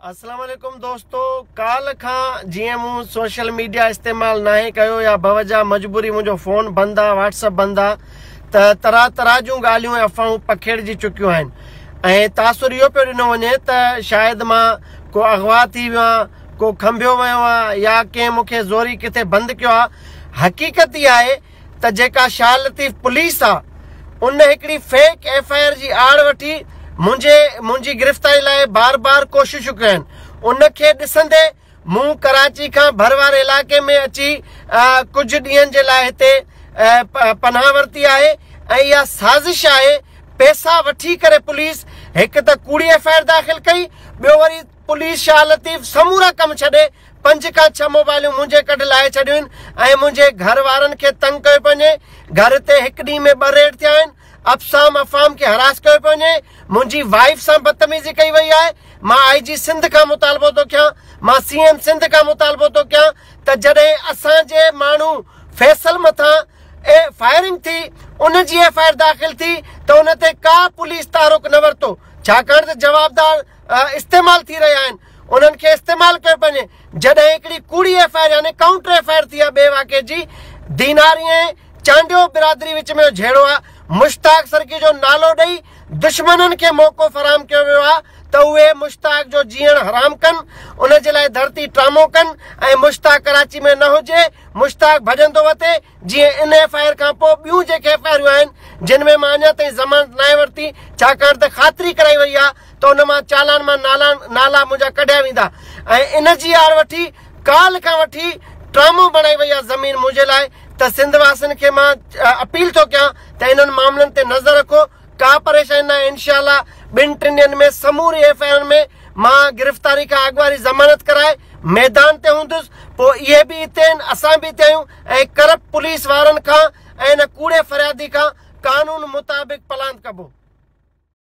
अस्सलाम वालेकुम दोस्तों, काल खां जीअं मूं सोशल मीडिया इस्तेमाल नाहे कयो या बवजह मजबूरी मुंहिंजो फ़ोन बंदि आहे, व्हाट्सअप बंदि आहे, त तरह तरह जूं ॻाल्हियूं ऐं अफ़वाहूं पखेड़जी चुकियूं आहिनि। ऐं तासुर इहो पियो ॾिनो वञे त शायदि मां को अगवा थी वियो आहियां, को खंभियो वियो आहे या कंहिं मूंखे ज़ोरी किथे बंदि कयो आहे। हक़ीक़त इहा आहे त जेका शाह लतीफ़ पुलिस आहे उन हिकिड़ी फेक FIR जी आड़ वठी मुंहिंजी गिरफ़्तारी लाइ बार बार कोशिशूं कयूं आहिनि। उनखे ॾिसंदे मूं कराची खां भर वारे इलाइक़े में अची कुझु ॾींहंनि जे लाइ हिते पनाह वरिती आहे। ऐं इहा साज़िश आहे, पैसा वठी करे पुलिस हिकु त कूड़ी FIR दाख़िल कई, ॿियो वरी पुलिस शाह लतीफ़ समूरा कमु छॾे 5 खां 6 मोबाइलूं मुंहिंजे कढ लाहे छॾियूं आहिनि ऐं मुंहिंजे घर वारनि खे तंग कयो पियो वञे। घर ते हिकु ॾींहं में 2 रेड थिया आहिनि। अफ़साम अफ़ाम खे हरास कयो पियो वञे। मुंहिंजी वाइफ सां बदतमीज़ी कई वई आहे। मां IG सिंध खां मुतालबो थो कयां, मां CM सिंध खां मुतालबो थो कयां त जॾहिं असांजे माण्हू फैसल मथां फायरिंग थी, उन जी FIR दाख़िल थी त उन ते का पुलिस तारुक न वरितो, छाकाणि त जवाबदार इस्तेमाल थी रहिया आहिनि। उन्हनि खे इस्तेमाल कयो पियो वञे। जॾहिं हिकिड़ी कूड़ी FIR यानी काउंटर FIR थी आहे ॿिए वाक़े जी, दीनारी ऐं चांडियो बिरादरी विच में झेड़ो आहे। मुश्ताक सरकी जो नालो ॾेई दुश्मननि खे मौक़ो फराहम कयो वियो आहे त उहे मुश्ताक जो जीअण हराम कनि, उन जे लाइ धरती ट्रामो कनि ऐं मुश्ताक कराची में न हुजे, मुश्ताक भॼंदो वठे। जीअं इन FIR खां पोइ ॿियूं जेके FIR आहिनि जिन में मां अञा ताईं ज़मानत न वरिती, छाकाणि त ख़ातिरी कराई वई आहे त उन मां चालान मां नाला मुंहिंजा कढिया वेंदा। ऐं इन जी आड़ वठी काल खां वठी ट्रामो बणाई वई आहे ज़मीन मुंहिंजे लाइ। त सिंध वासियुनि खे मां अपील थो कयां त इन्हनि मामलनि ते नज़र रखो। का परेशानी न आहे, इंशाअल्लाह 2-3 ॾींहंनि में समूरी FIR में मां गिरफ़्तारी खां अॻुवारी ज़मानत कराए मैदान ते हूंदुसि। पोइ इहे बि हिते आहिनि, असां बि हिते आहियूं ऐं करप्ट पुलिस वारनि खां ऐं इन कूड़े फ़रियादी खां कानून मुताबिक़ पलांद कबो।